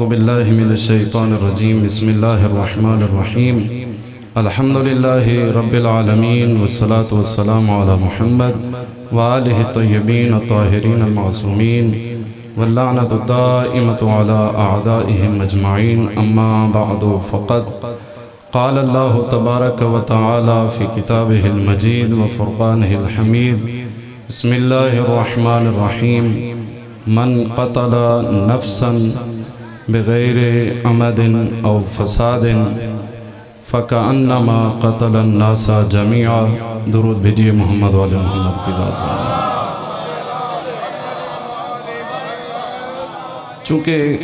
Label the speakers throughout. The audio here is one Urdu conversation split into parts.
Speaker 1: باللہ من الشیطان الرجیم بسم اللہ الرحمن الرحیم الحمدللہ رب العالمین والصلاة والسلام علی محمد وآلہ الطیبین الطاہرین المعصومین واللعنۃ الدائمۃ علی اعدائہم اجمعین اما بعد فقد قال اللہ تبارک و تعالی فی کتابہ المجید وفرقانہ الحمید بسم اللہ الرحمن الرحیم من قتل نفسا بغیر عمد او فساد فکأنما قتل الناس جميعا۔ درود بھیجئے محمد والے محمد کی ذات پر۔ چونکہ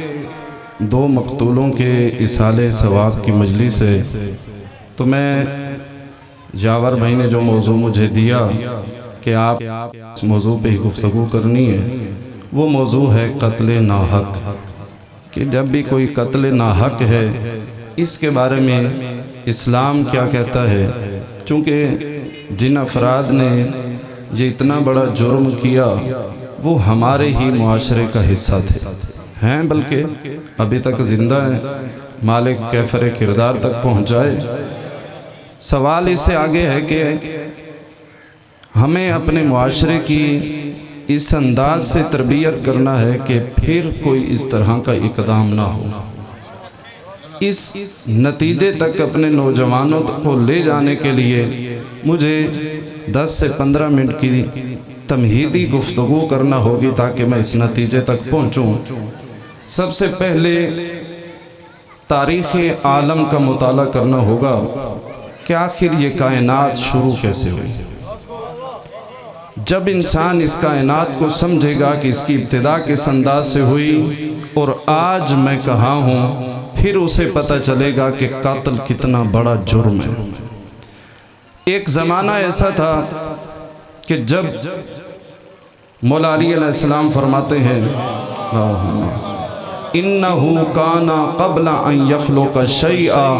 Speaker 1: دو مقتولوں کے اصالہ ثواب کی مجلس ہے تو میں جاور بھائی نے جو موضوع مجھے دیا کہ آپ اس موضوع پہ ہی گفتگو کرنی ہے، وہ موضوع ہے قتل ناحق، کہ جب بھی کوئی قتل ناحق ہے اس کے بارے میں اسلام کیا کہتا ہے۔ چونکہ جن افراد نے یہ اتنا بڑا جرم کیا وہ ہمارے ہی معاشرے کا حصہ تھے، ہیں بلکہ ابھی تک زندہ ہیں، مالک کیفر کردار تک پہنچائے۔ سوال اس سے آگے ہے کہ ہمیں اپنے معاشرے کی اس انداز سے تربیت کرنا ہے کہ پھر کوئی اس طرح کا اقدام نہ ہو۔ اس نتیجے تک اپنے نوجوانوں کو لے جانے کے لیے مجھے 10 سے 15 منٹ کی تمہیدی گفتگو کرنا ہوگی تاکہ میں اس نتیجے تک پہنچوں۔ سب سے پہلے تاریخ عالم کا مطالعہ کرنا ہوگا کہ آخر یہ کائنات شروع کیسے ہوئی۔ جب انسان اس کائنات کو سمجھے گا کہ اس کی ابتدا کس انداز سے ہوئی اور آج میں کہاں ہوں، پھر اسے پتہ چلے گا کہ قتل کتنا بڑا جرم ہے۔ ایک زمانہ ایسا تھا کہ جب مولا علی علیہ السلام فرماتے ہیں اِنَّهُ كَانَ قَبْلَ أَن يَخْلُقَ شَيْئًا،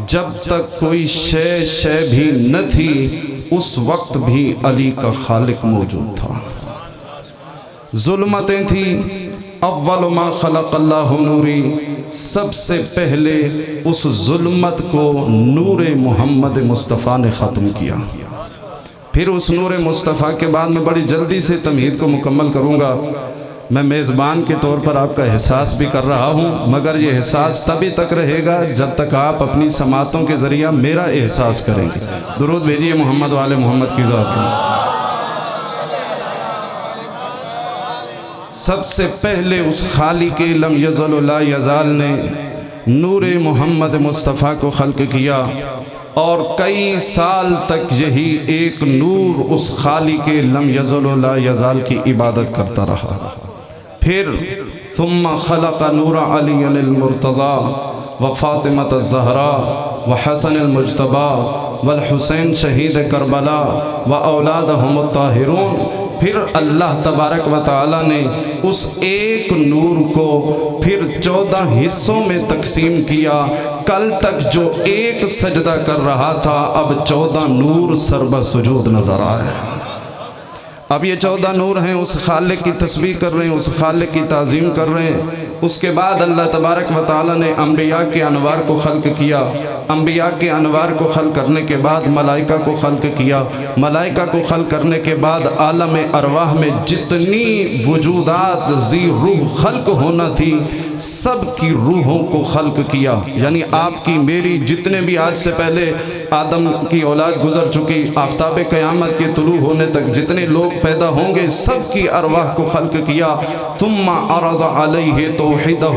Speaker 1: جب تک کوئی شے بھی نہ تھی اس وقت بھی علی کا خالق موجود تھا۔ ظلمتیں تھیں، اول ما خلق اللہ نوری، سب سے پہلے اس ظلمت کو نور محمد مصطفیٰ نے ختم کیا۔ پھر اس نور مصطفیٰ کے بعد میں بڑی جلدی سے تمہید کو مکمل کروں گا۔ میں میزبان کے طور پر آپ کا احساس بھی کر رہا ہوں، مگر یہ احساس تبھی تک رہے گا جب تک آپ اپنی سماعتوں کے ذریعہ میرا احساس کریں گے۔ درود بھیجئے محمد والے محمد کی ذات پر۔ سب سے پہلے اس خالق لم یزل لا یزال نے نور محمد مصطفیٰ کو خلق کیا، اور کئی سال تک یہی ایک نور اس خالق لم یزل لا یزال کی عبادت کرتا رہا۔ پھر ثم خلق نور علی المرتضی وفاطمۃ الزہراء وحسن المجتبی والحسین شہید کربلا واولادہم الطاہرون۔ پھر اللہ تبارک و تعالی نے اس ایک نور کو پھر 14 حصوں میں تقسیم کیا۔ کل تک جو ایک سجدہ کر رہا تھا اب 14 نور سربہ سجود نظر آئے۔ اب یہ 14 نور ہیں، اس خالق کی تسبیح کر رہے ہیں، اس خالق کی تعظیم کر رہے ہیں۔ اس کے بعد اللہ تبارک و تعالی نے انبیاء کے انوار کو خلق کیا۔ انبیاء کے انوار کو خلق کرنے کے بعد ملائکہ کو خلق کیا۔ ملائکہ کو خلق کرنے کے بعد عالم ارواح میں جتنی وجودات ذی روح خلق ہونا تھی سب کی روحوں کو خلق کیا۔ یعنی آپ کی میری جتنے بھی آج سے پہلے آدم کی اولاد گزر چکی، آفتاب قیامت کے طلوع ہونے تک جتنے لوگ پیدا ہوں گے سب کی ارواح کو خلق کیا۔ ثم عرض علیہ توحیدہ،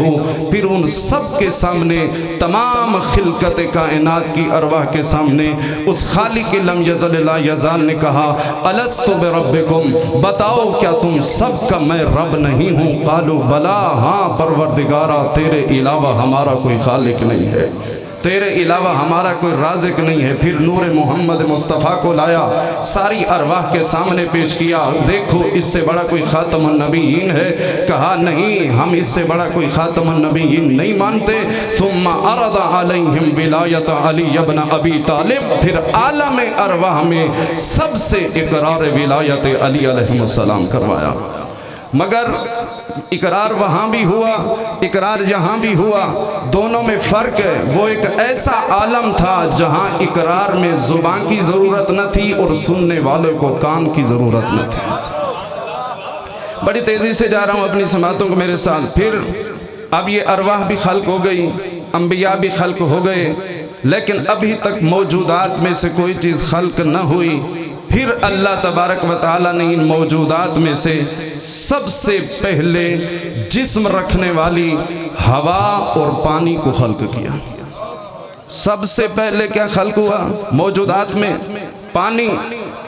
Speaker 1: پھر ان سب کے سامنے تمام خلقت کائنات کی ارواح کے سامنے اس خالق لم یزل لا یزال نے کہا الست بربکم، بتاؤ کیا تم سب کا میں رب نہیں ہوں؟ قالوا بلا، ہاں پروردگارا تیرے علاوہ ہمارا کوئی خالق نہیں ہے، تیرے علاوہ ہمارا کوئی رازق نہیں ہے۔ پھر نور محمد مصطفیٰ کو لایا، ساری ارواح کے سامنے پیش کیا، دیکھو اس سے بڑا کوئی خاتم النبیین ہے؟ کہا نہیں، ہم اس سے بڑا کوئی خاتم النبیین نہیں مانتے۔ ثم عرض علیہم ولایت علی ابن ابی طالب، پھر عالم ارواح میں سب سے اقرار ولایت علی علیہ السلام کروایا۔ مگر اقرار وہاں بھی ہوا، اقرار یہاں بھی ہوا، دونوں میں فرق ہے۔ وہ ایک ایسا عالم تھا جہاں اقرار میں زبان کی ضرورت نہ تھی اور سننے والوں کو کان کی ضرورت نہ تھی۔ بڑی تیزی سے جا رہا ہوں اپنی سماعتوں کو میرے ساتھ۔ پھر اب یہ ارواح بھی خلق ہو گئی، انبیاء بھی خلق ہو گئے، لیکن ابھی تک موجودات میں سے کوئی چیز خلق نہ ہوئی۔ پھر اللہ تبارک و تعالیٰ نے ان موجودات میں سے سب سے پہلے جسم رکھنے والی ہوا اور پانی کو خلق کیا۔ سب سے پہلے کیا خلق ہوا موجودات میں؟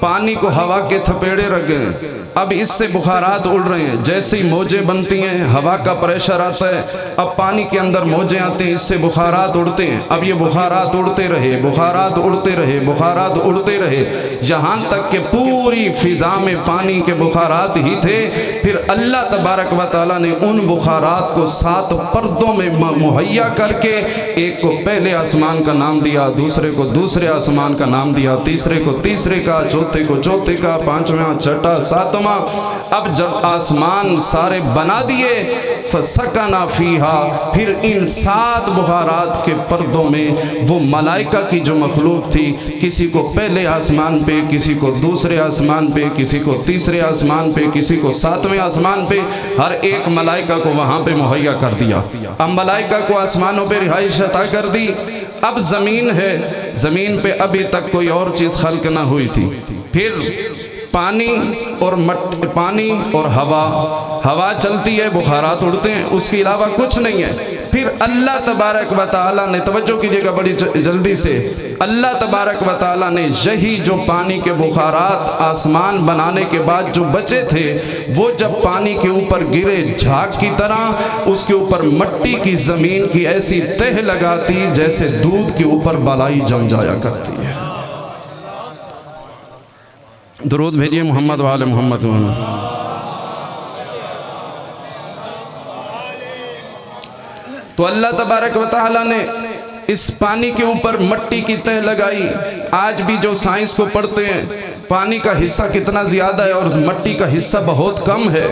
Speaker 1: پانی کو ہوا کے تھپیڑے رکھ گئے۔ اب اس سے بخارات اڑ رہے ہیں، جیسے ہی موجیں بنتی ہیں ہوا کا پریشر آتا ہے، اب پانی کے اندر موجیں آتے ہیں، اس سے بخارات اڑتے ہیں۔ اب یہ بخارات اڑتے رہے، بخارات اڑتے رہے، بخارات اڑتے رہے، یہاں تک کہ پوری فضا میں پانی کے بخارات ہی تھے۔ پھر اللہ تبارک و تعالیٰ نے ان بخارات کو 7 پردوں میں مہیا کر کے ایک کو پہلے آسمان کا نام دیا، دوسرے کو دوسرے آسمان کا نام دیا، تیسرے کو تیسرے کا، چوتھے کو چوتھے کا، پانچواں، چھٹا، ساتواں۔ اب جب آسمان سارے بنا دیے فَسَكَنَ فِيهَا، پھر ان 7 بخارات کے پردوں میں وہ ملائکہ کی جو مخلوق تھی، کسی کو پہلے آسمان پہ، کسی کو دوسرے آسمان پہ، کسی کو تیسرے آسمان پہ، کسی کو 7ویں آسمان پہ، ہر ایک ملائکہ کو وہاں پہ مہیا کر دیا۔ اب ملائکہ کو آسمانوں پہ رہائش عطا کر دی۔ اب زمین ہے، زمین پہ ابھی تک کوئی اور چیز خلق نہ ہوئی تھی۔ پھر پانی اور ہوا چلتی ہے، بخارات اڑتے ہیں، اس کے علاوہ کچھ نہیں ہے۔ پھر اللہ تبارک و تعالیٰ نے، توجہ کیجئے گا بڑی جلدی سے، اللہ تبارک و تعالیٰ نے یہی جو پانی کے بخارات آسمان بنانے کے بعد جو بچے تھے، وہ جب پانی کے اوپر گرے جھاگ کی طرح، اس کے اوپر مٹی کی زمین کی ایسی تہ لگاتی جیسے دودھ کے اوپر بالائی جم جایا کرتی ہے۔ درود بھیجئے محمد وآل محمد۔ تو اللہ تبارک و تعالیٰ نے اس پانی کے اوپر مٹی کی تہ لگائی۔ آج بھی جو سائنس کو پڑھتے ہیں، پانی کا حصہ کتنا زیادہ ہے اور مٹی کا حصہ بہت کم ہے۔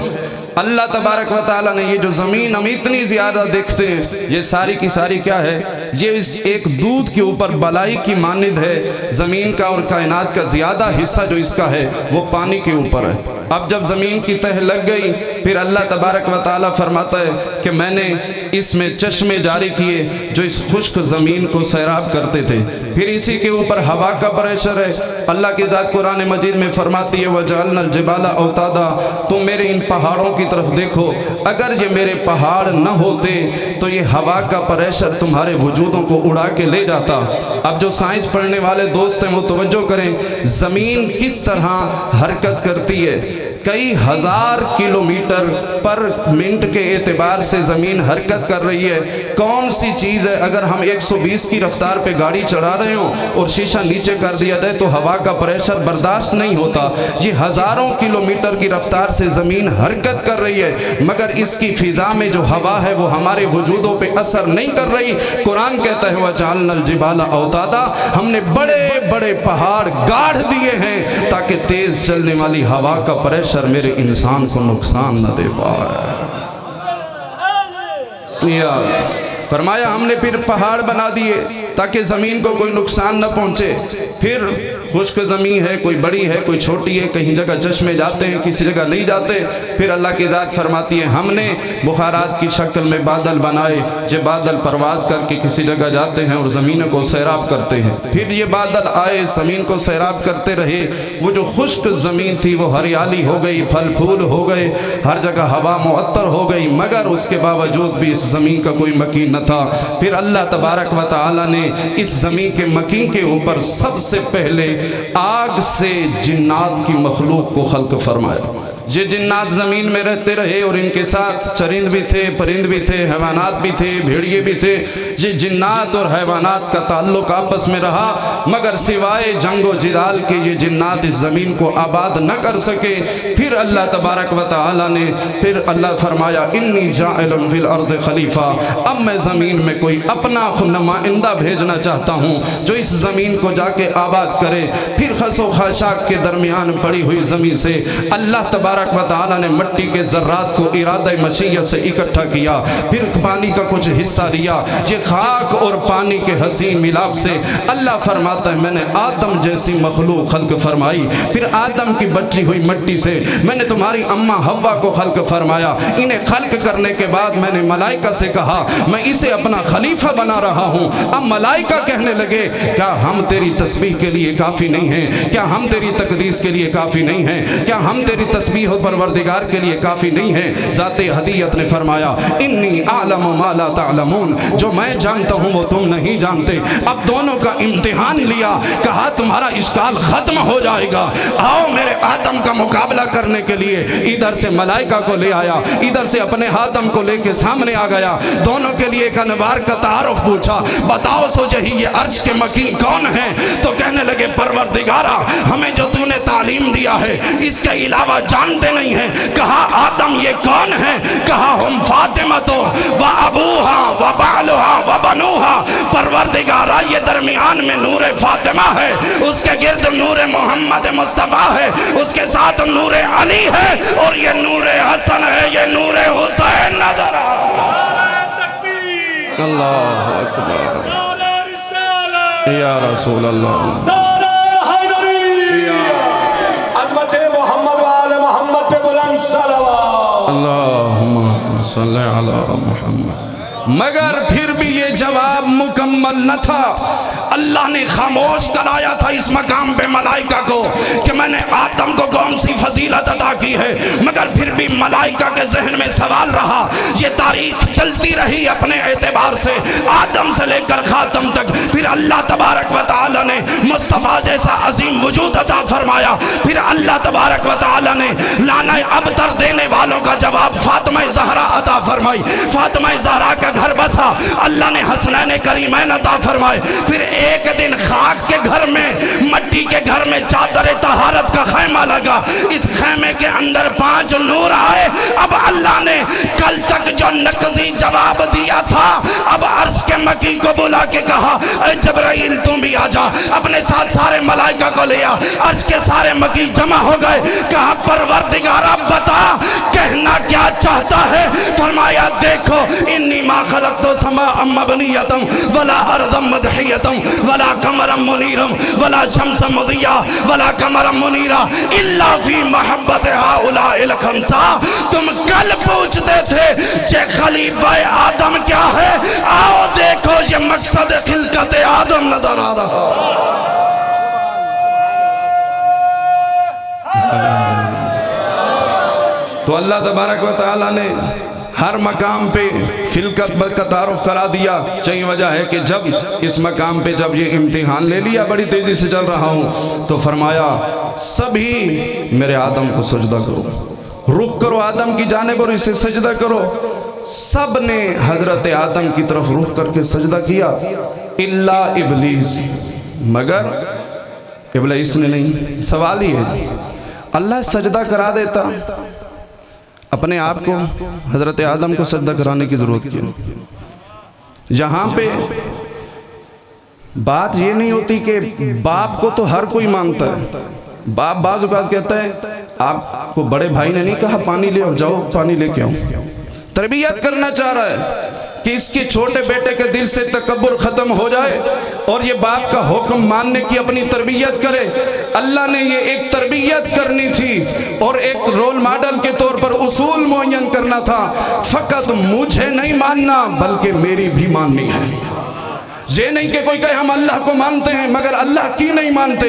Speaker 1: اللہ تبارک و تعالیٰ نے یہ جو زمین ہم اتنی زیادہ دیکھتے ہیں، یہ ساری کی ساری کیا ہے؟ یہ اس ایک دودھ کے اوپر بالائی کی مانند ہے۔ زمین کا اور کائنات کا زیادہ حصہ جو اس کا ہے وہ پانی کے اوپر ہے۔ اب جب زمین کی تہ لگ گئی، پھر اللہ تبارک و تعالیٰ فرماتا ہے کہ میں نے اس میں چشمے جاری کیے جو اس خشک زمین کو سیراب کرتے تھے۔ پھر اسی کے اوپر ہوا کا پریشر ہے۔ اللہ کی ذات قرآن مجید میں فرماتی ہے وَجَعَلْنَا الْجِبَالَ أَوْتَادًا، تم میرے ان پہاڑوں کی طرف دیکھو، اگر یہ میرے پہاڑ نہ ہوتے تو یہ ہوا کا پریشر تمہارے وجودوں کو اڑا کے لے جاتا۔ اب جو سائنس پڑھنے والے دوست ہیں وہ توجہ کریں، زمین کس طرح حرکت کرتی ہے۔ کئی ہزار کلومیٹر پر منٹ کے اعتبار سے زمین حرکت کر رہی ہے۔ کون سی چیز ہے اگر ہم 120 کی رفتار پہ گاڑی چڑھا رہے ہوں اور شیشہ نیچے کر دیا جائے تو ہوا کا پریشر برداشت نہیں ہوتا۔ یہ ہزاروں کلومیٹر کی رفتار سے زمین حرکت کر رہی ہے، مگر اس کی فضا میں جو ہوا ہے وہ ہمارے وجودوں پہ اثر نہیں کر رہی۔ قرآن کہتا ہے وَجَعَلْنَا الْجِبَالَ أَوْتَادًا، ہم نے بڑے بڑے پہاڑ گاڑ دیے ہیں تاکہ تیز چلنے والی ہوا کا پریشر میرے انسان کو نقصان نہ دے پائے۔ فرمایا ہم نے پھر پہاڑ بنا دیے تاکہ زمین کو کوئی نقصان نہ پہنچے۔ پھر خشک زمین ہے، کوئی بڑی ہے کوئی چھوٹی ہے، کہیں جگہ چشمے جاتے ہیں کسی جگہ نہیں جاتے۔ پھر اللہ کی ذات فرماتی ہے ہم نے بخارات کی شکل میں بادل بنائے، یہ بادل پرواز کر کے کسی جگہ جاتے ہیں اور زمین کو سیراب کرتے ہیں۔ پھر یہ بادل آئے زمین کو سیراب کرتے رہے، وہ جو خشک زمین تھی وہ ہریالی ہو گئی، پھل پھول ہو گئے، ہر جگہ ہوا معطر ہو گئی، مگر اس کے باوجود بھی اس زمین کا کوئی مکین نہ تھا۔ پھر اللہ تبارک و تعالیٰ نے اس زمین کے مکین کے اوپر سب سے پہلے آگ سے جنات کی مخلوق کو خلق فرمایا۔ یہ جنات زمین میں رہتے رہے اور ان کے ساتھ چرند بھی تھے، پرند بھی تھے، حیوانات بھی تھے، بھیڑیے بھی تھے۔ یہ جنات اور حیوانات کا تعلق آپس میں رہا، مگر سوائے جنگ و جدال کے یہ جنات اس زمین کو آباد نہ کر سکے۔ پھر اللہ تبارک و تعالیٰ نے پھر اللہ فرمایا انی جاعل فی الارض خلیفہ، اب میں زمین میں کوئی اپنا نمائندہ بھیجنا چاہتا ہوں جو اس زمین کو جا کے آباد کرے۔ پھر خس و خاشاک کے درمیان پڑی ہوئی زمین سے اللہ تبارک تبارک و تعالی نے مٹی کے ذرات کو ارادہ مشیت سے اکٹھا کیا، پھر پانی کا کچھ حصہ لیا، یہ خاک اور پانی کے حسین ملاپ سے اللہ فرماتا ہے میں نے آدم جیسی مخلوق خلق فرمائی، پھر آدم کی بچی ہوئی مٹی سے میں نے تمہاری اماں حوا کو خلق فرمایا، انہیں خلق کرنے کے بعد میں نے ملائکہ سے کہا میں اسے اپنا خلیفہ بنا رہا ہوں۔ اب ملائکہ کہنے لگے کیا ہم تیری تسبیح کے لیے کافی نہیں ہیں؟ کیا ہم تیری تقدیس کے لیے کافی نہیں ہیں؟ کیا ہم تیری تسبیح و پروردگار کے لیے کافی نہیں ہیں؟ ذات ہدیت نے فرمایا انی اعلم ما لا تعلمون، جو میں جانتا ہوں وہ تم نہیں جانتے۔ اب دونوں کا امتحان لیا، کہا تمہارا اشکال ختم ہو جائے گا، آؤ میرے آدم کا مقابلہ کرنے کے لیے۔ ادھر سے ملائکہ کو لے آیا، ادھر سے اپنے آدم کو لے کے سامنے آ گیا، دونوں کے لیے ایک انوار کا تعارف پوچھا، بتاؤ تو جہی یہ عرش کے مکین کون ہیں؟ تو کہنے لگے پروردگارا ہمیں جو تو نے تعلیم دیا ہے اس کے علاوہ جانتے نہیں ہیں۔ کہا آدم یہ کون ہیں؟ کہا ہم فاطمہ و ابوہا و بعلہا و بنوہا، پروردگارا یہ درمیان میں نور فاطمہ ہے، اس کے گرد نور محمد مصطفیٰ ہے، اس کے ساتھ نور علی ہے، اور یہ نور حسن ہے، یہ نور حسین نظر آ رہا ہے۔ اللہ اکبر یا رسول اللہ،
Speaker 2: عظمت محمد و آل محمد پہ بلند صلوات،
Speaker 1: اللہم صلی علی محمد۔ مگر پھر بھی یہ جواب مکمل نہ تھا، اللہ نے خاموش کرایا تھا اس مقام پہ ملائکہ کو کہ میں نے آدم کو کون سی فضیلت عطا کی ہے، مگر پھر بھی ملائکہ کے ذہن میں سوال رہا۔ یہ تاریخ چلتی رہی اپنے اعتبار سے آدم سے لے کر خاتم تک، پھر اللہ تبارک و تعالی نے مصطفیٰ جیسا عظیم وجود عطا فرمایا، پھر اللہ تبارک و تعالی نے لعنہ ابتر دینے والوں کا جواب فاطمہ زہرا عطا فرمائی، فاطمہ زہرا کا گھر بسا، اللہ نے حسنین کریمین عطا فرمائے، پھر ایک دن خاک کے گھر میں مٹی کے گھر میں چادر طہارت کا خیمہ لگا، اس خیمے کے اندر 5 نور آئے۔ اب اللہ نے کل تک جو نقضی جواب دیا تھا اب عرش کے مکی کو بلا کے کہا اے جبرائیل تم بھی آجا، اپنے ساتھ سارے ملائکہ کو لیا، عرش کے سارے مکی جمع ہو گئے، کہا پروردگارہ بتا کہنا کیا چاہتا ہے؟ فرمایا دیکھو انی ما خلقت سماء مبنیتم ولا ارضا مدحیتم ولا قمرا منیرا ولا شمس مضیہ ولا قمرا منیرا الا فی محبت ہؤلاء الخمسہ۔ تم کل پوچھتے تھے کہ خلیفہ آدم کیا ہے، آؤ دیکھو یہ مقصد خلقت آدم نظر آ رہا۔ تو اللہ تبارک و تعالی نے ہر مقام پہ خلقت کا تعارف کرا دیا۔ چہی وجہ ہے کہ جب اس مقام پہ جب یہ امتحان لے لیا، بڑی تیزی سے چل رہا ہوں، تو فرمایا سبھی میرے آدم کو سجدہ کرو، رخ کرو آدم کی جانب اور اسے سجدہ کرو۔ سب نے حضرت آدم کی طرف رخ کر کے سجدہ کیا الا ابلیس، مگر ابلیس نے نہیں۔ سوال ہی ہے اللہ سجدہ کرا دیتا، اپنے آپ کو حضرت آدم کو سجدہ کرانے کی ضرورت کیا؟ یہاں پہ بات یہ نہیں ہوتی کہ باپ کو تو ہر کوئی مانتا ہے، باپ بعض اوقات کہتا ہے آپ کو بڑے بھائی نے نہیں کہا پانی لے آؤ، جاؤ پانی لے کے آؤ، تربیت کرنا چاہ رہا ہے کہ اس کے چھوٹے بیٹے کے دل سے تکبر ختم ہو جائے اور یہ باپ کا حکم ماننے کی اپنی تربیت کرے۔ اللہ نے یہ ایک تربیت کرنی تھی اور ایک رول ماڈل کے طور پر اصول معین کرنا تھا، فقط مجھے نہیں ماننا بلکہ میری بھی ماننی ہے۔ یہ نہیں کہ کوئی کہے ہم اللہ کو مانتے ہیں مگر اللہ کی نہیں مانتے۔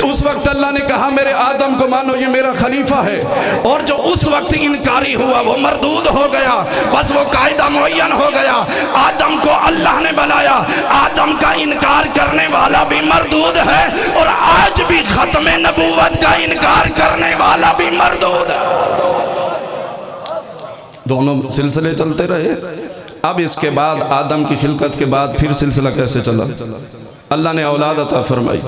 Speaker 1: اس وقت اللہ نے کہا میرے آدم کو مانو یہ میرا خلیفہ ہے، اور جو اس وقت انکاری ہوا وہ مردود ہو گیا، بس وہ قاعدہ معین ہو گیا۔ آدم کو اللہ نے بنایا، آدم کا انکار کرنے والا بھی مردود ہے، اور آج بھی ختم نبوت کا انکار کرنے والا بھی مردود ہے۔ دونوں سلسلے چلتے رہے۔ اب اس کے بعد آدم کی خلقت کے بعد پھر سلسلہ کیسے چلا؟ اللہ نے اولاد عطا فرمائی،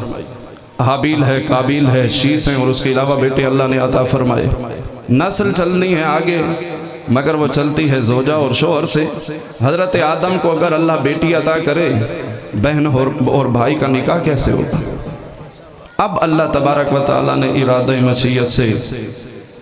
Speaker 1: حابیل ہے، قابیل ہے، شیس ہیں، اور اس کے علاوہ بیٹے اللہ نے عطا فرمائے۔ نسل چلنی ہے آگے، مگر وہ چلتی ہے زوجہ اور شوہر سے۔ حضرت آدم کو اگر اللہ بیٹی عطا کرے، بہن اور بھائی کا نکاح کیسے ہوتا؟ اب اللہ تبارک و تعالیٰ نے ارادہ مشیت سے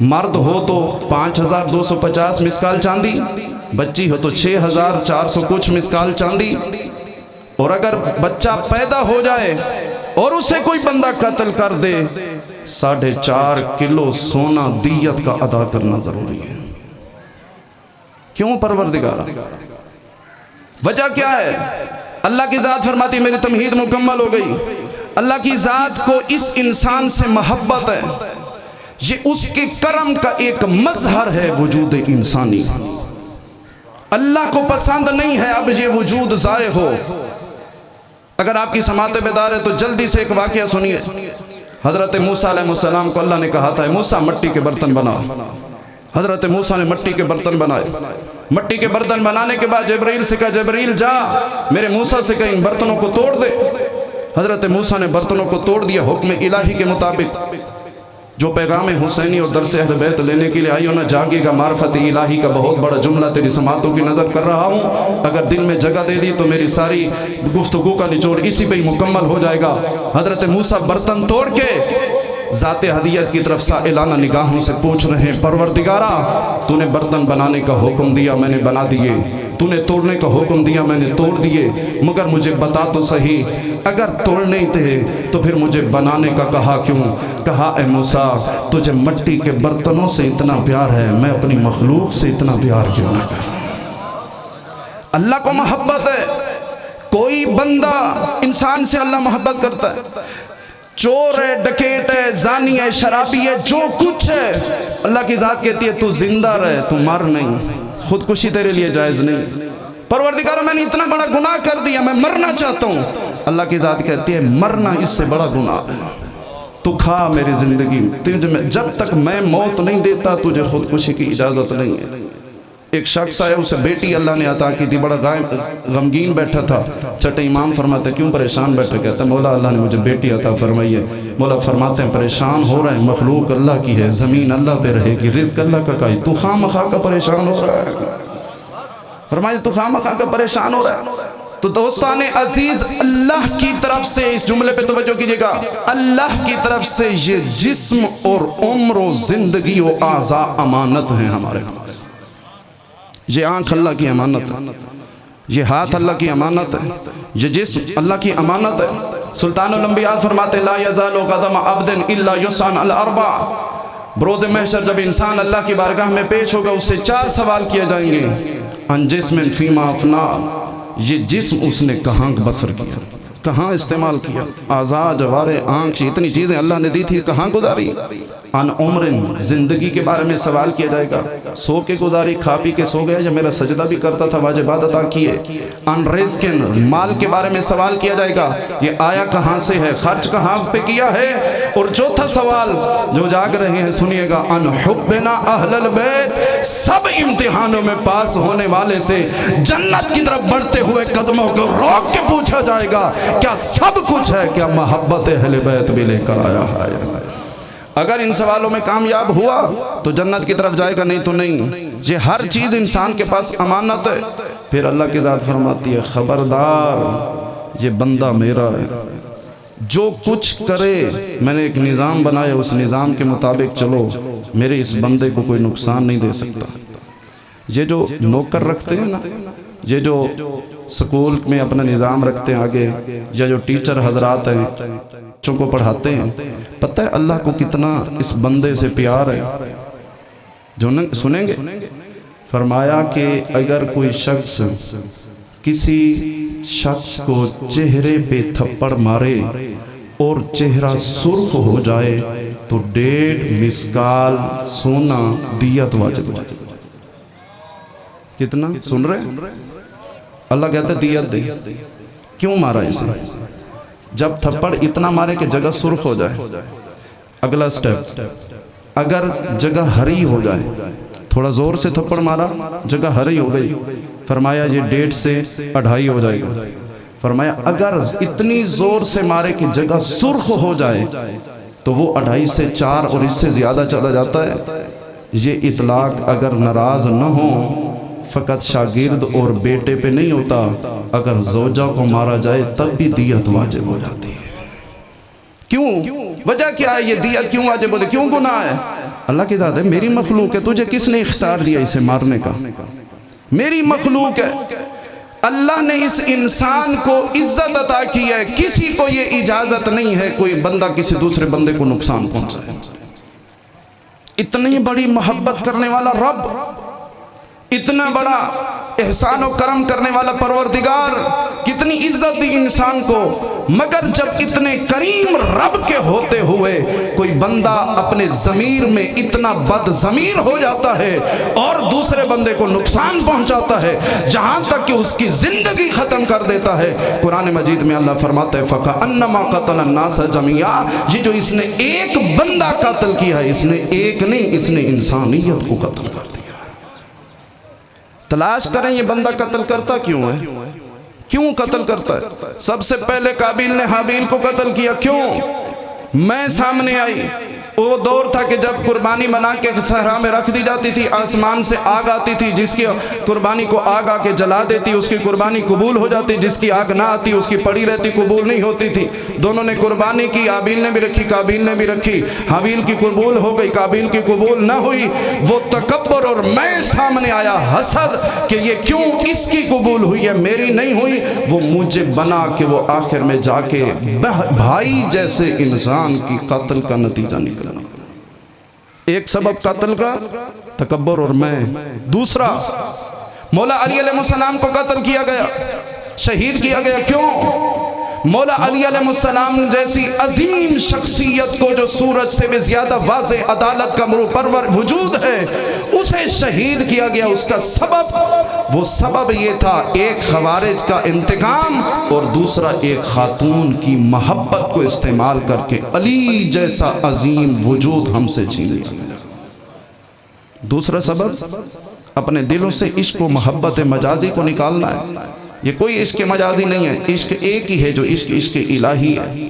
Speaker 1: مرد ہو تو 5250 مسکال چاندی، بچی ہو تو 6400 کچھ مسکال چاندی، اور اگر بچہ پیدا ہو جائے اور اسے کوئی بندہ قتل کر دے 4.5 کلو سونا دیت کا ادا کرنا ضروری ہے۔ کیوں پروردگارہ؟ وجہ کیا ہے؟ اللہ کی ذات فرماتی میری تمہید مکمل ہو گئی۔ اللہ کی ذات کو اس انسان سے محبت ہے، یہ اس کے کرم کا ایک مظہر ہے وجود انسانی۔ اللہ کو پسند نہیں ہے اب یہ وجود ضائع ہو۔ اگر آپ کی سماعت بیدار ہے تو جلدی سے ایک واقعہ سنیے۔ حضرت موسیٰ علیہ السلام کو اللہ نے کہا تھا موسیٰ مٹی کے برتن بنا۔ حضرت موسیٰ نے مٹی کے برتن بنائے۔ مٹی کے برتن بنانے کے بعد جبرائیل سے کہا جبرائیل جا میرے موسیٰ سے کہیں برتنوں کو توڑ دے۔ حضرت موسیٰ نے برتنوں کو توڑ دیا حکم الہی کے مطابق۔ جو پیغام حسینی اور درس اہل بیت لینے کے لیے آئی ہونا جاگے گا، معرفت الہی کا بہت بڑا جملہ تیری سماعتوں کی نظر کر رہا ہوں، اگر دل میں جگہ دے دی تو میری ساری گفتگو کا نچوڑ اسی پہ ہی مکمل ہو جائے گا۔ حضرت موسیٰ برتن توڑ کے ذات ہدیت کی طرف سائلانہ نگاہوں سے پوچھ رہے ہیں پروردگارہ تو نے برتن بنانے کا حکم دیا میں نے بنا دیے، تو نے توڑنے کا حکم دیا میں نے توڑ دیے، مگر مجھے بتا تو صحیح اگر توڑنے تھے تو پھر مجھے بنانے کا کہا کیوں؟ کہا اے موسیٰ تجھے مٹی کے برتنوں سے اتنا پیار ہے، میں اپنی مخلوق سے اتنا پیار کیوں نہ کروں؟ اللہ کو محبت ہے۔ کوئی بندہ انسان سے اللہ محبت کرتا ہے، چور ہے، ڈکیٹ ہے، زانی ہے، شرابی ہے، جو کچھ ہے، اللہ کی ذات کہتی ہے تو زندہ رہے، تو مر نہیں، خودکشی تیرے لیے جائز نہیں۔ پروردگار میں نے اتنا بڑا گناہ کر دیا میں مرنا چاہتا ہوں، اللہ کی ذات کہتی ہے مرنا اس سے بڑا گناہ ہے، تو کھا میری زندگی، جب تک میں موت نہیں دیتا تجھے خودکشی کی اجازت نہیں ہے۔ ایک شخص آیا اسے بیٹی اللہ نے عطا کی تھی، بڑا غمگین بیٹھا تھا، چھٹے امام فرماتے کیوں پریشان بیٹھا؟ کہتا ہے مولا اللہ نے مجھے بیٹی عطا فرمائی ہے۔ مولا فرماتے ہیں پریشان ہو رہا ہے، مخلوق اللہ کی ہے، زمین اللہ پہ رہے گی، رزق اللہ کا کائی، تو خواہ مخواہ کا پریشان ہو رہا ہے۔ فرمائے تو خواہ مخواہ کا پریشان ہو رہا ہے۔ تو دوستان عزیز اللہ کی طرف سے اس جملے پہ توجہ کیجئے گا، اللہ کی طرف سے یہ جسم اور عمر و زندگی و اعضاء امانت ہیں ہمارے پاس۔ یہ آنکھ اللہ کی امانت ہے، یہ ہاتھ اللہ کی امانت ہے، یہ جسم اللہ کی امانت ہے۔ سلطان الانبیاء فرماتے لا یزال قدم عبد الا یسأل عن اربع۔ بروز محشر جب انسان اللہ کی بارگاہ میں پیش ہوگا اس سے 4 سوال کیے جائیں گے۔ عن جسم فیما افنا، یہ جسم اس نے کہاں بسر کیا، کہاں استعمال کیا، اعضاء جوارے آنکھ اتنی چیزیں اللہ نے دی تھی کہاں گزاری۔ ان عمر، زندگی کے بارے میں سوال کیا جائے گا، سو کے گزاری، کھا پی کے سو گیا یا میرا سجدہ بھی کرتا تھا واجبات عطا کیے۔ ان رزق، مال کے بارے میں سوال کیا جائے گا، یہ آیا کہاں سے ہے، خرچ کہاں پہ کیا ہے۔ اور چوتھا سوال جو جاگ رہے ہیں سنیے گا، ان حبنا اہل البیت، سب امتحانوں میں پاس ہونے والے سے جنت کی طرف بڑھتے ہوئے قدموں کو روک کے پوچھا جائے گا کیا سب کچھ ہے، کیا محبت اہل بیت بھی لے کر آیا ہے۔ اگر ان سوالوں میں کامیاب ہوا تو جنت کی طرف جائے گا، نہیں تو نہیں۔ یہ ہر چیز انسان کے پاس امانت ہے۔ پھر اللہ کی ذات فرماتی ہے خبردار یہ بندہ میرا ہے، جو کچھ کرے میں نے ایک نظام بنایا، اس نظام کے مطابق چلو، میرے اس بندے کو کوئی نقصان نہیں دے سکتا۔ یہ جو نوکر رکھتے ہیں نا، یہ جو سکول میں اپنا نظام رکھتے ہیں آگے، یا جو ٹیچر حضرات ہیں بچوں کو پڑھاتے ہیں، پتہ ہے اللہ کو کتنا اس بندے سے پیار ہے۔ جو سنیں گے فرمایا کہ اگر کوئی شخص کسی شخص کو چہرے پہ تھپڑ مارے اور چہرہ سرخ ہو جائے تو 1.5 مسکال سونا دیت واجب ہو جائے۔ کتنا سن رہے؟ اللہ کہتا ہے دیت دے۔ کیوں مارا اسے؟ جب تھپڑ اتنا مارے کہ جگہ سرخ ہو جائے۔ اگلا سٹیپ، اگر جگہ ہری ہو جائے، تھوڑا زور سے تھپڑ مارا جگہ ہری ہو گئی، فرمایا یہ 1.5 سے 2.5 ہو جائے گا۔ فرمایا اگر اتنی زور سے مارے کہ جگہ سرخ ہو جائے تو وہ 2.5 سے 4 اور اس سے زیادہ چلا جاتا ہے۔ یہ اطلاق اگر ناراض نہ ہو فقط شاگرد اور بیٹے پہ نہیں ہوتا، اگر زوجہ کو مارا جائے تب بھی دیت واجب ہو جاتی ہے۔ کیوں؟ وجہ کیا ہے یہ دیت کیوں واجب ہوتی ہے؟ کیوں گناہ ہے؟ اللہ کی ذات ہے، میری مخلوق ہے، تجھے کس نے اختیار دیا اسے مارنے کا؟ میری مخلوق ہے، اللہ نے اس انسان کو عزت عطا کی ہے، کسی کو یہ اجازت نہیں ہے کوئی بندہ کسی دوسرے بندے کو نقصان پہنچائے۔ اتنی بڑی محبت کرنے والا رب، اتنا بڑا احسان و کرم کرنے والا پروردگار، کتنی عزت دی انسان کو، مگر جب اتنے کریم رب کے ہوتے ہوئے کوئی بندہ اپنے ضمیر میں اتنا بد ضمیر ہو جاتا ہے اور دوسرے بندے کو نقصان پہنچاتا ہے، جہاں تک کہ اس کی زندگی ختم کر دیتا ہے، قرآن مجید میں اللہ فرماتا ہے فَكَأَنَّمَا قَتَلَ النَّاسَ جَمِيعًا، یہ جو اس نے ایک بندہ قتل کیا ہے، اس نے ایک نہیں، اس نے انسانیت کو قتل کر دیا۔ تلاش کریں یہ بندہ قتل کرتا کیوں ہے؟ کیوں قتل کرتا ہے؟ سب سے پہلے قابیل نے حابیل کو قتل کیا، کیوں؟ میں سامنے آئی، وہ دور تھا کہ جب قربانی بنا کے صحرا میں رکھ دی جاتی تھی، آسمان سے آگ آتی تھی، جس کی قربانی کو آگ آ کے جلا دیتی، اس کی قربانی قبول ہو جاتی، جس کی آگ نہ آتی اس کی پڑی رہتی، قبول نہیں ہوتی تھی۔ دونوں نے قربانی کی، حابیل نے بھی رکھی، قابیل نے بھی رکھی، حابیل کی قبول ہو گئی، قابیل کی قبول نہ ہوئی۔ وہ تکبر اور میں سامنے آیا، حسد کہ یہ کیوں اس کی قبول ہوئی ہے میری نہیں ہوئی، وہ مجھے بنا کہ وہ آخر میں جا کے بھائی جیسے انسان کی قتل کا نتیجہ نکلا۔ ایک سبب قتل کا تکبر اور میں، دوسرا مولا علی علیہ السلام کو قتل کیا گیا، شہید کیا گیا، کیوں؟ مولا علی علیہ السلام جیسی عظیم شخصیت کو جو سورج سے بھی زیادہ واضح عدالت کا پرور وجود ہے، اسے شہید کیا گیا۔ اس کا سبب، وہ سبب یہ تھا ایک خوارج کا انتقام اور دوسرا ایک خاتون کی محبت کو استعمال کر کے علی جیسا عظیم وجود ہم سے چھین لیا گیا۔ دوسرا سبب اپنے دلوں سے عشق و محبت مجازی کو نکالنا ہے۔ یہ کوئی عشق مجازی نہیں ہے، عشق ایک ہی ہے جو عشق الہی ہے۔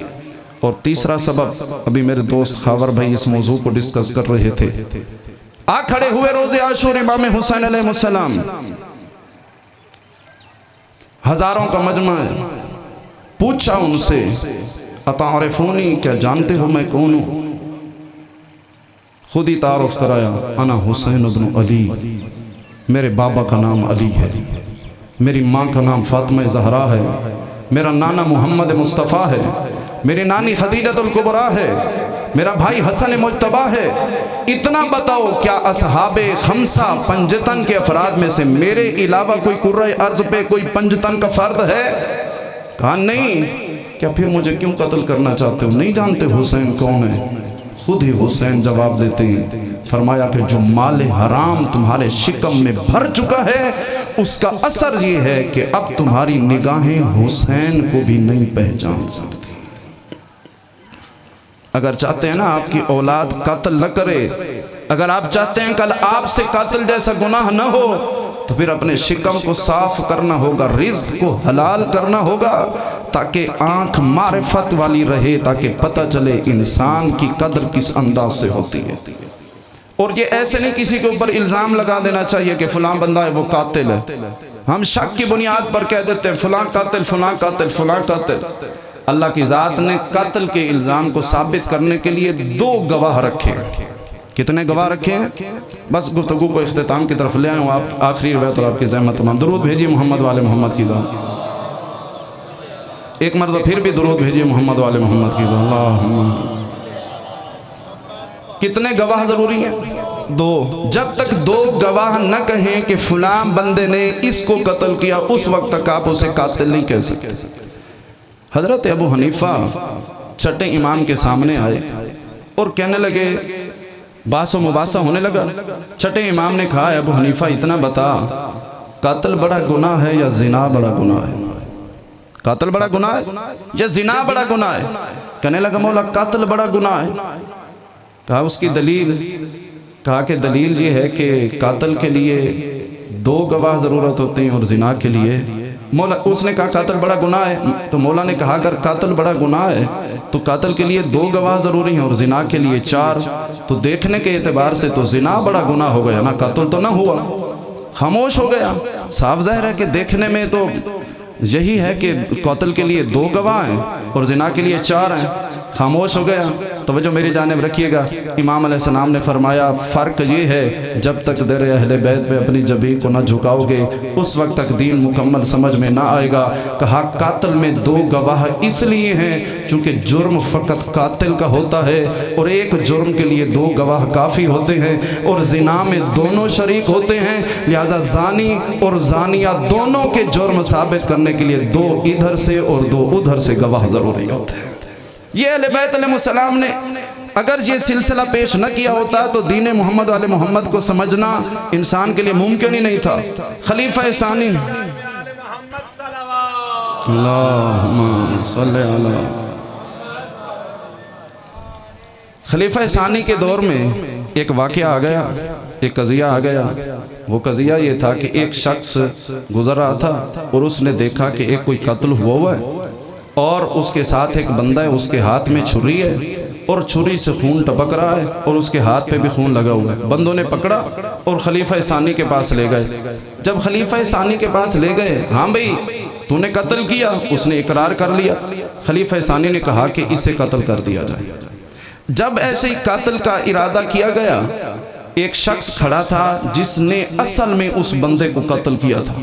Speaker 1: اور تیسرا سبب، ابھی میرے دوست خاور بھائی اس موضوع کو ڈسکس کر رہے تھے، آ کھڑے ہوئے روز عاشور امام حسین علیہ السلام، ہزاروں کا مجمع ہے، پوچھا ان سے اتعرفونی، کیا جانتے ہو میں کون ہوں؟ خود ہی تعارف کرایا، انا حسین ابن علی، میرے بابا کا نام علی ہے، میری ماں کا نام فاطمہ زہرا ہے، میرا نانا محمد مصطفیٰ ہے، میری نانی خدیجۃ الکبریٰ ہے، میرا بھائی حسن مجتبیٰ ہے۔ اتنا بتاؤ کیا اصحاب خمسہ پنجتن کے افراد میں سے میرے علاوہ کوئی کرۂ ارض پہ کوئی پنجتن کا فرد ہے؟ کہا نہیں۔ کیا پھر مجھے کیوں قتل کرنا چاہتے ہو؟ نہیں جانتے حسین کون ہے؟ خود ہی حسین جواب دیتے ہیں، فرمایا کہ جو مال حرام تمہارے شکم میں بھر چکا ہے، اس کا اثر یہ ہے کہ اب تمہاری نگاہیں حسین کو بھی نہیں پہچان سکتی۔ اگر چاہتے ہیں نا آپ کی اولاد قتل نہ کرے، اگر آپ چاہتے ہیں کل آپ سے قاتل جیسا گناہ نہ ہو، تو پھر اپنے شکم کو صاف کرنا ہوگا، رزق کو حلال کرنا ہوگا، تاکہ آنکھ معرفت والی رہے، تاکہ پتہ چلے انسان کی قدر کس انداز سے ہوتی ہے۔ اور یہ ایسے نہیں کسی کے اوپر الزام لگا دینا چاہیے کہ فلاں بندہ ہے وہ قاتل ہے، ہم شک کی بنیاد پر کہہ دیتے ہیں فلاں قاتل فلاں قاتل فلاں قاتل۔ اللہ کی ذات نے قتل کے الزام کو ثابت کرنے کے لیے 2 گواہ رکھے ہیں۔ کتنے گواہ رکھے ہیں؟ بس گفتگو کو اختتام کی طرف لے آئے ہوں، آپ آخری روایت اور آپ کی زحمت تمام۔ درود بھیجیے محمد والے محمد کی ذات، ایک مرتبہ پھر بھی درود بھیجیے محمد والے محمد کی ذات۔ اللہم کتنے گواہ ضروری ہیں؟ 2۔ جب تک 2 گواہ نہ کہیں کہ فلاں بندے نے اس کو قتل کیا، اس وقت تک آپ اسے قاتل نہیں کہہ سکتے۔ حضرت ابو حنیفہ چھٹے امام کے سامنے آئے اور کہنے لگے، باس و مباحثہ ہونے لگا۔ چھٹے امام نے کہا، ابو حنیفہ اتنا بتا، قتل بڑا گناہ ہے یا زنا بڑا گناہ ہے؟ قتل بڑا گناہ ہے یا زنا بڑا گناہ ہے؟ کہنے لگا مولا قتل بڑا گناہ ہے۔ کہا اس کی دلیل؟ کہا کہ دلیل یہ ہے کہ قاتل کے لیے 2 گواہ ضرورت ہوتے ہیں اور زنا کے لیے مولا۔ اس نے کہا قاتل بڑا گناہ ہے، تو مولا نے کہا اگر قاتل بڑا گناہ ہے تو قاتل کے لیے 2 گواہ ضروری ہیں اور زنا کے لیے 4، تو دیکھنے کے اعتبار سے تو زنا بڑا گناہ ہو گیا نا، قاتل تو نہ ہوا، خاموش ہو گیا۔ صاف ظاہر ہے کہ دیکھنے میں تو یہی ہے کہ قتل کے لیے 2 گواہ ہیں اور زنا کے لیے 4 ہیں. خاموش ہو گیا. توجہ میری جانب رکھیے گا. امام علیہ السلام نے فرمایا فرق یہ ہے جب تک در اہل بیت پہ اپنی جبین کو نہ جھکاؤ گے اس وقت تک دین مکمل سمجھ میں نہ آئے گا. کہا قاتل میں 2 گواہ اس لیے ہیں چونکہ جرم فقط قاتل کا ہوتا ہے اور ایک جرم کے لیے 2 گواہ کافی ہوتے ہیں اور زنا میں دونوں شریک ہوتے ہیں. لہذا زانی اور زانیہ دونوں کے جرم ثابت کرنے کے لیے 2 ادھر سے اور 2 ادھر سے گواہ ضروری ہوتے ہیں. یہ اہل بیت علیہ السلام نے اگر یہ سلسلہ پیش نہ کیا ہوتا تو دین محمد علیہ محمد کو سمجھنا انسان کے لیے ممکن ہی نہیں تھا. خلیفہ ثانی اللہم صلی علی خلیفہ ثانی کے دور میں ایک واقعہ آ گیا, ایک قضیہ آ گیا. وہ قضیہ یہ تھا کہ ایک شخص گزر رہا تھا اور اس نے دیکھا کہ ایک کوئی قتل ہوا ہے اور اس کے ساتھ ایک بندہ ہے, اس کے ہاتھ میں چھری ہے اور چھری سے خون ٹپک رہا ہے اور اس کے ہاتھ پہ بھی خون لگا ہوا ہے. بندوں نے پکڑا اور خلیفہ ثانی کے پاس لے گئے. جب خلیفہ ثانی کے پاس لے گئے, ہاں بھئی تو نے قتل کیا, اس نے اقرار کر لیا. خلیفہ ثانی نے کہا کہ اسے قتل کر دیا جائے. جب ایسے ہی قتل کا ارادہ کیا گیا, ایک شخص کھڑا تھا جس نے اصل میں اس بندے کو قتل کیا تھا.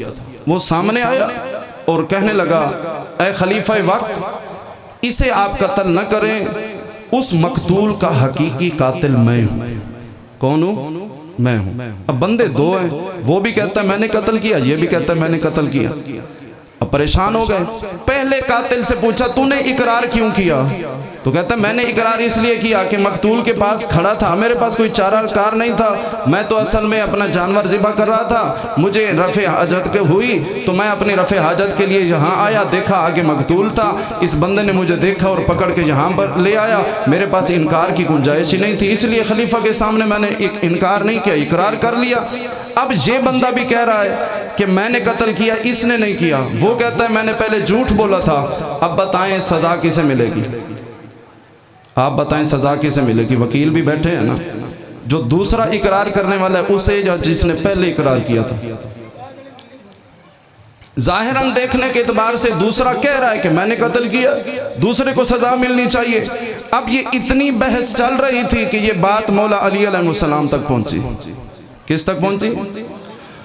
Speaker 1: وہ سامنے آیا اور کہنے لگا اے خلیفہ وقت اسے آپ قتل نہ کریں, اس مقتول کا حقیقی قاتل میں ہوں. کون ہوں؟ میں ہوں. اب بندے 2 ہیں, وہ بھی کہتا ہے میں نے قتل کیا, یہ بھی کہتا ہے میں نے قتل کیا. اب پریشان ہو گئے. پہلے قاتل سے پوچھا تو نے اقرار کیوں کیا؟ تو کہتا ہے میں نے اقرار اس لیے کیا کہ مقتول کے پاس کھڑا تھا, میرے پاس کوئی چارہ کار نہیں تھا, میں تو اصل میں اپنا جانور ذبح کر رہا تھا, مجھے رفع حاجت کے ہوئی تو میں اپنی رفع حاجت کے لیے یہاں آیا, دیکھا آگے مقتول تھا, اس بندے نے مجھے دیکھا اور پکڑ کے یہاں پر لے آیا, میرے پاس انکار کی گنجائش ہی نہیں تھی, اس لیے خلیفہ کے سامنے میں نے انکار نہیں کیا, اقرار کر لیا. اب یہ بندہ بھی کہہ رہا ہے کہ میں نے قتل کیا, اس نے نہیں کیا. وہ کہتا ہے میں نے پہلے جھوٹ بولا تھا. اب بتائیں سزا کسے ملے گی؟ آپ بتائیں سزا کسے ملے گی؟ وکیل بھی بیٹھے ہیں نا, جو دوسرا اقرار کرنے والا ہے اسے یا جس نے پہلے اقرار کیا تھا. ظاہراً دیکھنے کے اعتبار سے دوسرا کہہ رہا ہے کہ میں نے قتل کیا, دوسرے کو سزا ملنی چاہیے. اب یہ اتنی بحث چل رہی تھی کہ یہ بات مولا علی علیہ السلام تک پہنچی. کس تک پہنچی؟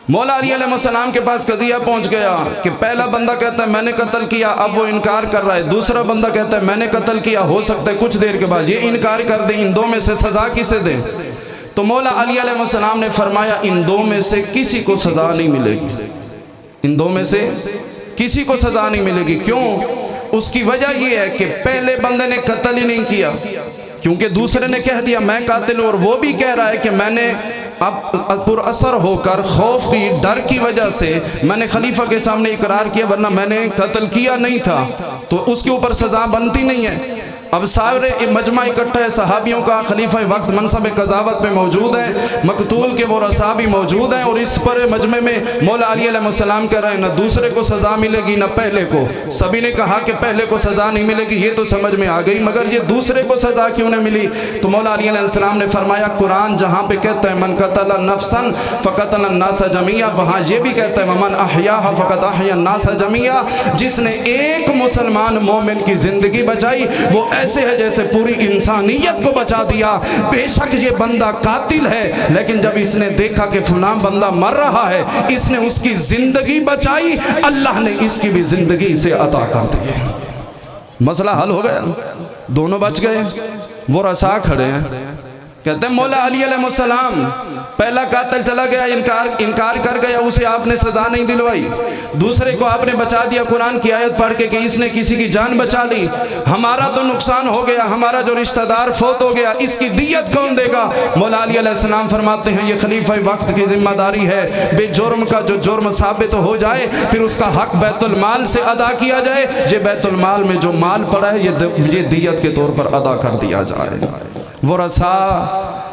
Speaker 1: مولا علی علیہ السلام کے پاس قضیہ پہنچ گیا کہ پہلا بندہ کہتا ہے میں نے قتل کیا, اب وہ انکار کر رہا ہے. دوسرا بندہ کہتا ہے میں نے قتل کیا, ہو سکتا ہے کچھ دیر کے بعد یہ انکار کر دیں. ان 2 میں سے سزا کسے دیں؟ تو مولا علی علیہ السلام نے فرمایا ان 2 میں سے کسی کو سزا نہیں ملے گی. ان 2 میں سے کسی کو سزا نہیں ملے گی. کیوں؟ اس کی وجہ یہ ہے کہ پہلے بندے نے قتل ہی نہیں کیا, کیونکہ دوسرے نے کہہ دیا میں قاتل ہوں, اور وہ بھی کہہ رہا ہے کہ میں نے اب پر اثر ہو کر خوف کی ڈر کی وجہ سے میں نے خلیفہ کے سامنے اقرار کیا, ورنہ میں نے قتل کیا نہیں تھا, تو اس کے اوپر سزا بنتی نہیں ہے. اب سارے مجمع اکٹھا ہے صحابیوں کا, خلیفہ وقت منصب قضاوت پہ موجود ہے, مقتول کے ورثاء بھی موجود ہیں, اور اس پر مجمع میں مولا علی علیہ السلام کہہ رہے ہیں نہ دوسرے کو سزا ملے گی نہ پہلے کو. سبھی نے کہا کہ پہلے کو سزا نہیں ملے گی, یہ تو سمجھ میں آ گئی, مگر یہ دوسرے کو سزا کیوں نہیں ملی؟ تو مولا علی علیہ السلام نے فرمایا قرآن جہاں پہ کہتا ہے من قتل نفسا فقتل الناس جميعا, وہاں یہ بھی کہتا ہے ومن احیاها فقد احیا الناس جميعا. جس نے ایک مسلمان مومن کی زندگی بچائی وہ ایسے ہے جیسے پوری انسانیت کو بچا دیا. بے شک یہ بندہ قاتل ہے, لیکن جب اس نے دیکھا کہ فلاں بندہ مر رہا ہے, اس نے اس کی زندگی بچائی, اللہ نے اس کی بھی زندگی سے عطا کر دی. مسئلہ حل ہو گیا, دونوں بچ گئے. وہ رسا کھڑے ہیں, کہتے ہیں مولا علی علیہ السلام پہلا قاتل چلا گیا, انکار کر گیا, اسے آپ نے سزا نہیں دلوائی. دوسرے کو آپ نے بچا دیا قرآن کی آیت پڑھ کے کہ اس نے کسی کی جان بچا لی. ہمارا تو نقصان ہو گیا, ہمارا جو رشتہ دار فوت ہو گیا, اس کی دیت کون دے گا؟ مولا علی علیہ السلام فرماتے ہیں یہ خلیفہ وقت کی ذمہ داری ہے, بے جرم کا جو جرم ثابت ہو جائے پھر اس کا حق بیت المال سے ادا کیا جائے. یہ بیت المال میں جو مال پڑا ہے یہ دیت کے طور پر ادا کر دیا جائے. وہ رسا